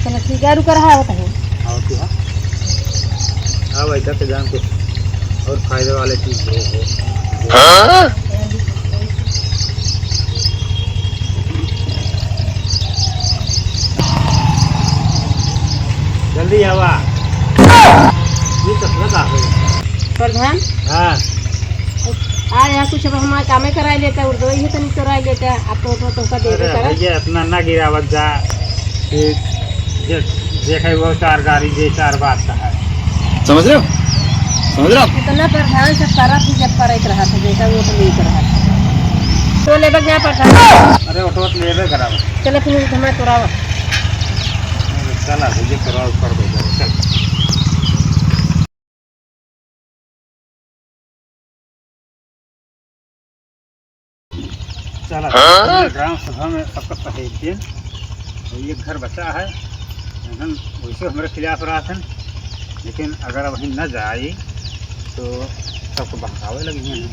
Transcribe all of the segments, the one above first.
चलो ठीक है, रुक रहा होता है। और क्या अब ऐसा तो जान के और फायदे वाले चीज दो। हाँ? जल्दी आवा ये तो लगा है प्रधान। हाँ आ यहाँ कुछ अब हमारे कामे कराई लेता है, उर्दू ही तो नहीं कराई लेता है। आप तो का दे अरे करा भैया इतना ना गिरावत जा कि देखे वो चार गाड़ी जे चार बात का है। समझ रहे हो इतना प्रधान से सारा चीज जब कर रहा था जैसा वो तो नहीं कर रहा था। तो ले गया प्रधान। अरे ऑटो ले ले करा चलो फिर हमारे तोड़ावा चला भैया करा कर दो चल चला ग्राम सभा में सबका सहेज दिए और ये घर बचा है वैसे हमारे खिलाफ रहा था, लेकिन अगर वहीं न जाए तो सबको बहकावे लगी हैं।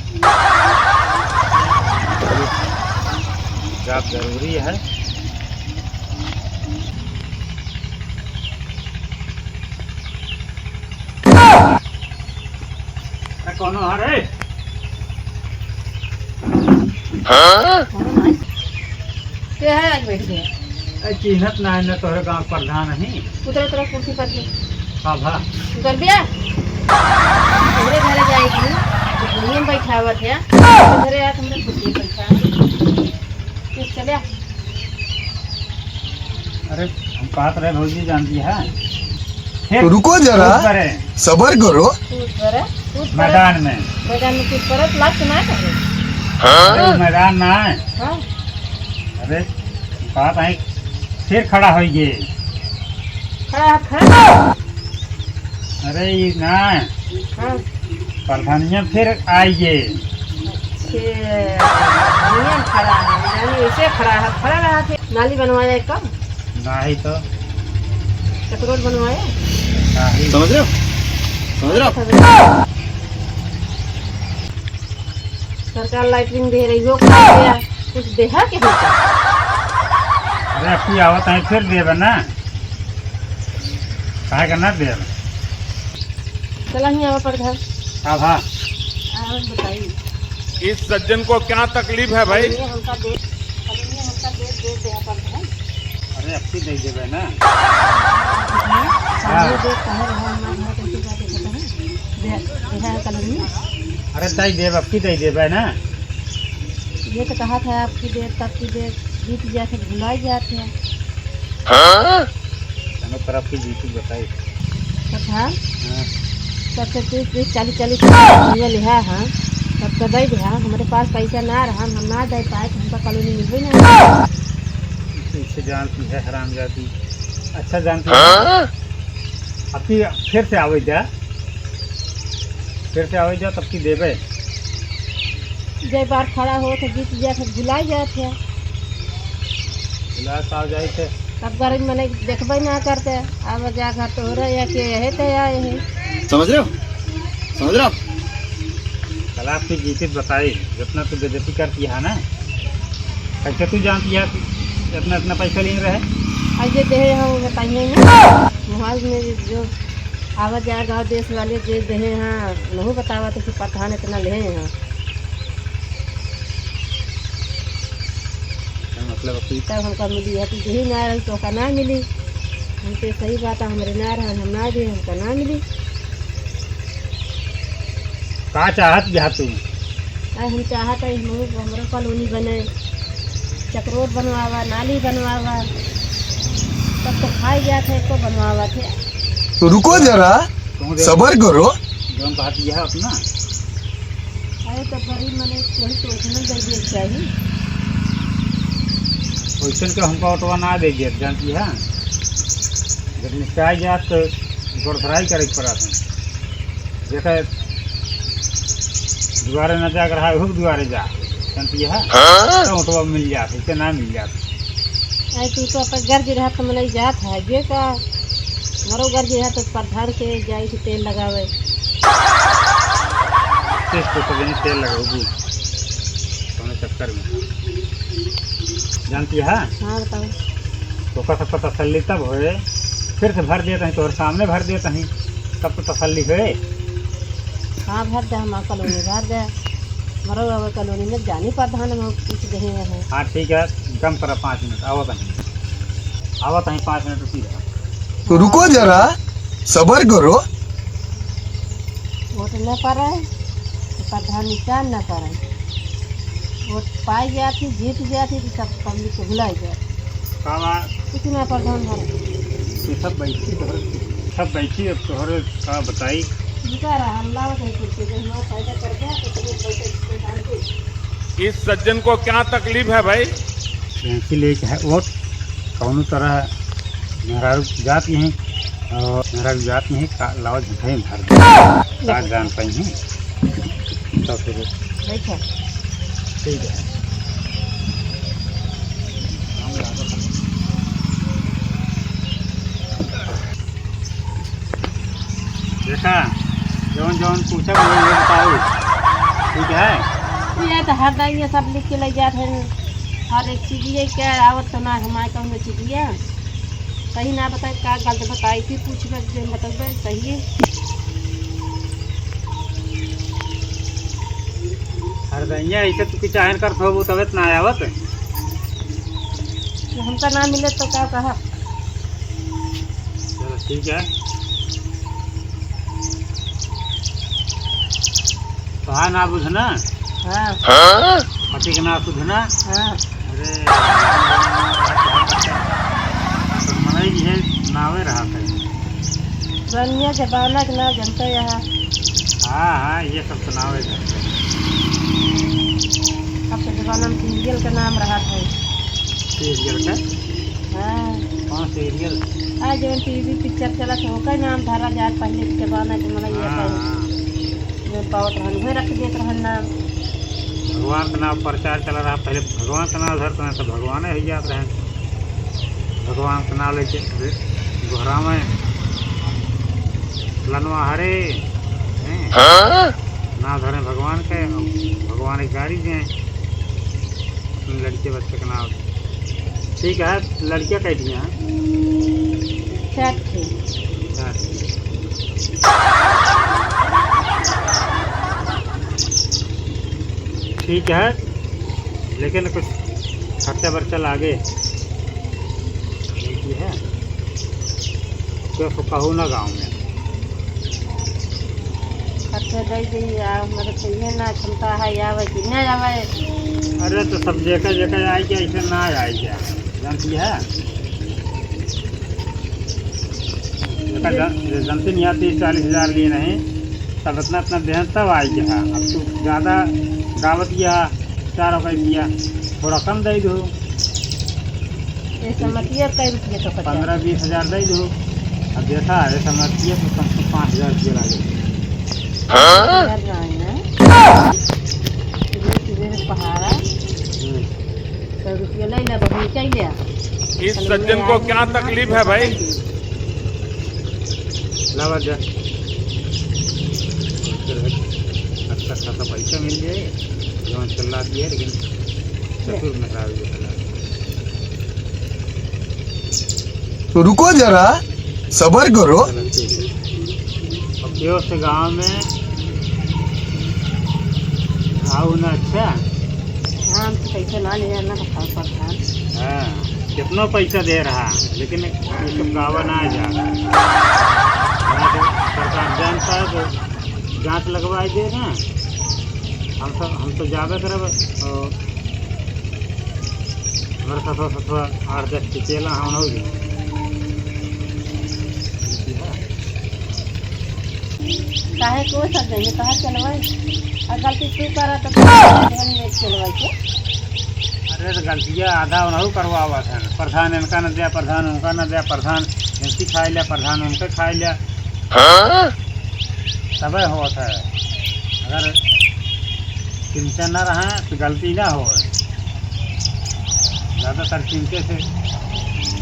जाप जरूरी है। कौन है क्या है आज बैठ गया चिन्हत ना है तोहरे गाँव प्रधान नहीं उतर उतर कुर्सी पर हाँ भा उतर दिया मेरे घर जाएगी तो में बैठा हुआ था घरे आ तुमने कुर्सी बैठा चले। अरे हम बात रहे भौजी जानती है तो रुको जरा सबर करो। मैदान में कुछ परत लाग ना करे। हाँ? मैदान ना है। हाँ? अरे बात है फिर खड़ा हो गए खड़ा अरे ये ना हाँ? प्रधानिया फिर आइए खड़ा है ऐसे खड़ा रहा थे। नाली बनवाया कब नहीं तो रोड बनवाया समझ रहे हो सरकार लाइटिंग दे रही हो कुछ देहा के होता। अरे आपकी आवत है फिर देव ना कहा करना देव चला ही आवा प्रधान। हाँ हाँ बताइए इस सज्जन को क्या तकलीफ है भाई। हमका दे प्रधान। अरे अच्छी दे देवे ना अरे दई देव आपकी दे देवे ना ये तो कहा था आपकी देर तक की देर जीत जाते भुलाई जाते हैं। तरफ की जीती बताई प्रधान सबसे 30-40 लिहा हाँ तब तो दे दिया हमारे पास पैसा ना रहा हम ना दे पाए तो हमका कॉलोनी मिल गई ना। इसे जानती है हराम जाती अच्छा जानती है आपकी फिर से आवे जा तब की देवे जय बार खड़ा हो तो जीत जाते भुलाई जाते आ जाए थे तब घर मैंने देखबे ना करते अब जा घर तो हो रहा के है तो आए हैं। समझ रहे हो कल आपकी जीती बताई जितना तू बेइज्जती करती है ना कैसे तू जानती है इतना इतना पैसा ले रहे अजय दे हो बताइए ना मोबाइल में जो आवाज जाए गाँव देश वाले जो दे हाँ नहीं बतावा तो कि प्रधान इतना ले हैं मतलब तब हमका मिली है तो यही ना रही तो का ना मिली हमसे सही बात है हमारे ना रहा हम ना दे हमका ना मिली। का चाहत जा तू हम चाहते हैं हमारा कॉलोनी बने चक्रोट बनवावा नाली बनवावा तब तो खाई जाते हैं तो बनवावा थे। तो रुको जरा सबर करो जो कहती है अपना अरे तो गरीब मने यही तो इतना दे दिए चाहिए वैसे के हमको ऑटोवा ना दे दिए जानती है जब निकाय जा तो गोरधराई करे पड़ा देखे दुआरे न जा रहा है दुआरे जा जानती है तो ऑटोवा मिल जाते इसे ना मिल जाते। अरे तू तो अपन गर्ज रहा तो मैंने जात है ये का मरो गर्ज रहा तो प्रधान के जाई थी तेल लगावे तेल लगाओगी चक्कर में जानती है हाँ बताओ तो का सबका तसल्ली तब होए फिर से भर देते हैं, तो और सामने भर देते हैं, तब तो तसल्ली है। हाँ भर दे, हम कॉलोनी भर दे, मरो अब कॉलोनी में जानी प्रधान में कुछ दे हैं। हाँ ठीक है, कम करा 5 मिनट, आवत नहीं 5 मिनट रुकी रहा। तो रुको जरा, सबर करो। वोट न पारा है तो प्रधान निकाल न पारा है, वोट पाई जाती जीत जाती तो सब पब्लिक को भुलाई जाए, कामा कुछ न प्रधान भरे ये सब बैठी अब तोहरे का बताई। जीता रहा हम लाओ कहीं कुछ जो हमारा फायदा कर गया तो तुम्हें पैसे डाल दे। इस सज्जन को क्या तकलीफ है भाई? इसीलिए है वोट कौन तरह मेहरारू जाती हैं और मेहरारू जाती हैं लाओ झूठे भर दे का जान पाई हैं, तो फिर देखो ठीक है। देखा जौन जौन पूछा वो बताओ, ठीक है। ये तो हर दिन ये सब लिख के ले जाते हैं, हर एक चीज़ ये क्या आवत तो ना हमारे कहूँ चीज़ ये सही ना बताए, क्या गलत बताई थी पूछ कर बता सही है। हर दैया ऐसे तो कुछ आयन कर थो तबियत ना आवत, हमका ना मिले तो क्या कहा। चलो ठीक है। तो हाँ ना बुझना, हाँ पति के ना बुझना। हाँ अरे तो मनाई भी है नावे रहा था। रनिया जबाना के ना जनता यहाँ। हाँ हाँ ये सब तो नावे था। अब के जमाना में सीरियल का नाम रहा था। सीरियल का? हाँ कौन सीरियल? आज जो टीवी पिक्चर चला था उसका नाम धारा जात पहले के जमाना के मतलब ये था जो पावत रहन वही रख देते रहन नाम। भगवान का नाम प्रचार चला रहा, पहले भगवान का नाम धरते हैं तो भगवान ही याद रहे, भगवान का नाम लेके दोहरा में लनवा हरे ना धरे भगवान के, भगवान की गाड़ी दें अपने लड़के बच्चे का नाम। ठीक है, लड़कियाँ कैसी हैं? ठीक है, लेकिन कुछ खर्चा बर्चा लागे है तो कहूँ ना गाँव में खर्चा दे दी मतलब चाहिए ना क्षमता है आवे कि नहीं आवे। अरे तो सब जगह जगह आई क्या, ऐसे ना आई क्या जानती है, जानती नहीं आती। 40,000 लिए नहीं तब इतना इतना दें तब आई क्या। अब तू ज़्यादा दावत किया 4 रुपये दिया, थोड़ा कम दे दो, ये समझिए कई रुपये तो 15-20 हज़ार दे दो। अब देखा है समझिए तो कम से कम 5,000 रुपये लगे। पहाड़ा 100 रुपये ले ला बहू चाहिए। इस सज्जन को क्या तकलीफ है भाई? लवजा अच्छा खासा पैसा मिल जाए जो चल रही है, लेकिन चतुर में खराब चला। तो रुको जरा, सबर करो। अब से गांव में आओ ना। अच्छा हाँ हम तो पैसा ना ले जाना प्रधान। हाँ कितना पैसा दे रहा, लेकिन ये सब गाँव ना जा सरकार जानता है तो जांच लगवाई दे ना। हम तो जावे करब हमारे सथवा 8-10 टिकेला हम हो गए। काहे को सब देंगे कहा चलवाए, और गलती तू करा तो चलवाए के। अरे तो गलतियाँ आधा नहीं करवावा था, प्रधान इनका न दिया, प्रधान उनका न दिया, प्रधान इनकी खाई लिया, प्रधान उनके खाई लिया, तब हुआ था। अगर चिंता न रहा तो गलती ना हो, ज़्यादातर चिंते से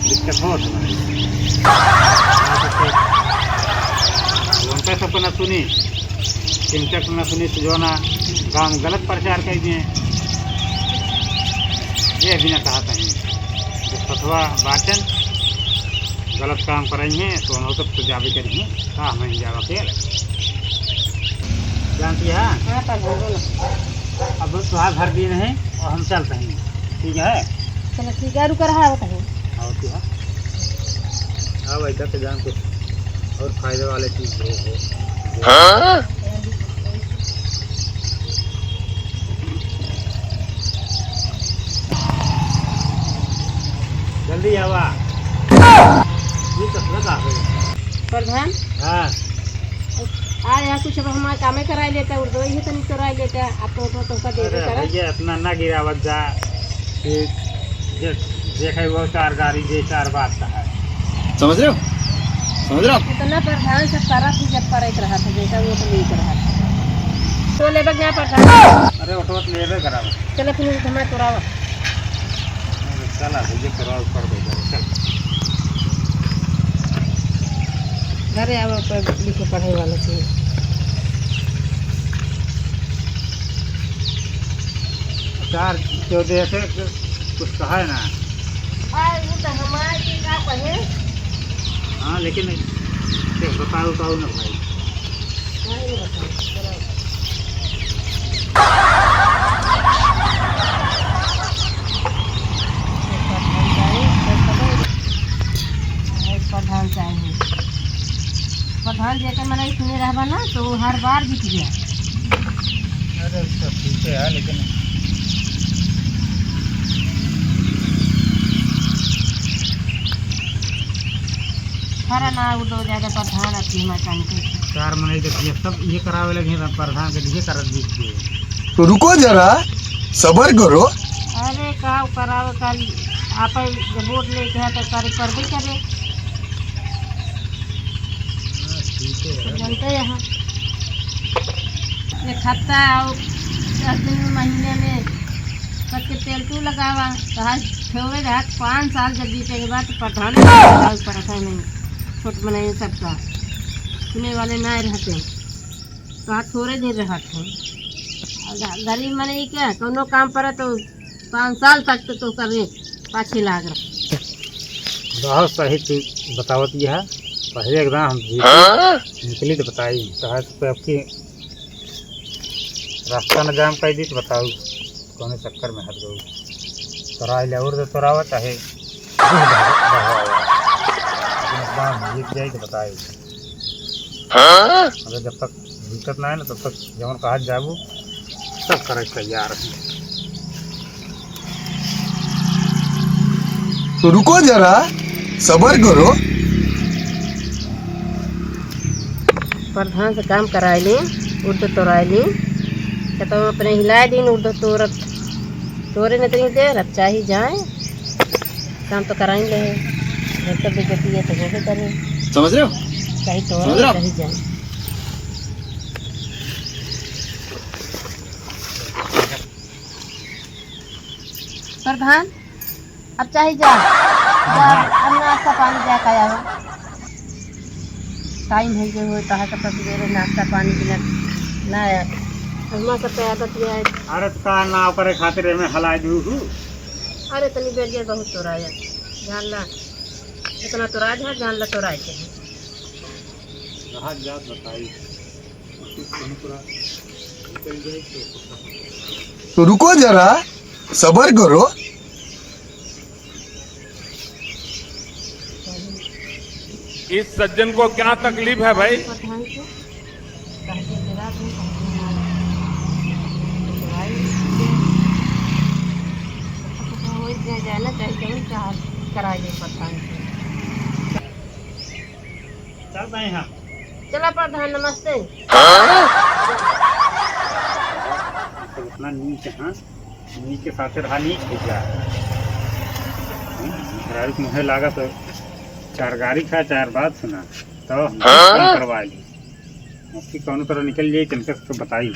दिक्कत हो। उनका सबको न सुनी, चिंता को न सुनी तो जो ना गाँव में गलत प्रचार कर दिए। ये भी ना कहा कहीं तो फतवा बाटन गलत काम करेंगे तो हम सब तो जावे करेंगे का हमें जावा के जानती है। हाँ प्रधान बोलो। अब तुहार भर दिन है और हम चलते हैं, ठीक है। चलो ठीक है, रुका रहा होता है। और क्या अब ऐसा तो जान कुछ और फायदे वाले चीज़ है। जल्दी आवा ये तो लगा है प्रधान हाँ। यहाँ कुछ अब हमारा कामे करा लेता है, उर्दू ही तो नहीं करा लेता है। आप तो का दे अरे करा भैया इतना ना गिरावत जा कि देखे वो 4 गाड़ी दे 4 बात का है, समझ रहे हो, समझ रहे हो। इतना प्रधान से सारा चीज अब पर एक रहा था, जैसा वो तो नहीं कर रहा था। तो ले बग प्रधान। अरे ऑटो ले ले करा चलो फिर हमें तोड़ावा। चला भैया करा कर दो चल घरे आओ पर लिखे पढ़े वाला चीज। चार जो दे से कुछ कहा है ना। वो तो हमारे का पढ़े। हाँ लेकिन बताओ ना भाई। नहीं बताओ चलो। प्रधान चाहिए, प्रधान जेकर मैंने सुने रहा ना तो वो हर बार जीत गया। अरे तो ठीक है लेकिन हरा ना वो दो ज़्यादा प्रधान अपनी मकान के 4 महीने देखिए सब ये करावे लगे प्रधान के लिए कर दीजिए। तो रुको जरा, सबर करो। अरे का करावे कल आप जब वोट लेके है तो करे पर भी करे। ठीक है जानते हैं यहाँ एक हफ्ता और 10 दिन महीने में सबके तेल तू लगावा तो हाथ छोड़े रहा 5 साल जब जीते के बाद प्रधान पर रखा नहीं छोट बनाए सबका सुने वाले ना रहते तो हाथ थोड़े देर रहा था। गरीब मने ही क्या कोनो काम पर तो 5 साल तक तो करे पाछे लाग रहा। बहुत सही चीज बतावत ये है। पहले एकदम हम निकली तो बताई तो आपकी रास्ता न जाम कर दी तो बताओ कौन चक्कर में हट गई तोरा ले और तो तोरावा चाहे जीत जाए तो बताई। अगर जब तक दिक्कत ना है ना तब तक जवन कहा जाबू सब करे तैयार है। तो रुको जरा, सबर करो। प्रधान से काम कराए ली उर्दू तोड़ाए ली तो अपने हिलाए दिन उर्दू तोड़त तोड़े में तो नहीं दे रब चाहिए जाए काम तो कराएंगे जब तक बेचती है तो वो भी करें। समझ रहे हो, कहीं समझ तोड़े रहे हो? कहीं जाए। प्रधान अब चाहिए जा अब नाश्ता पानी जा खाया हो टाइम है जो होता है तब सवेरे नाश्ता पानी बिना ना हमारा सब आदत ये है। अरे तो का नाव करे खातिर में हला दू। अरे तनी बेरिया बहुत तोड़ाया जान ला इतना तोड़ा जा जान ला तोड़ा के रहा जात बताई तो रुको जरा, सबर करो। इस सज्जन को क्या तकलीफ है भाई? प्रधान से कह के जरा भी हो जाना चाहिए क्या कराइए प्रधान से। चलते हैं हम। चला प्रधान नमस्ते। तो उतना नीच हाँ नीच के साथ रहा नीच हो गया गाड़ी मुझे लगा तो 4 गाड़ी खा 4 बात सुना तो हम करवा ली कौन तरह निकल जाए तनके तो बताई।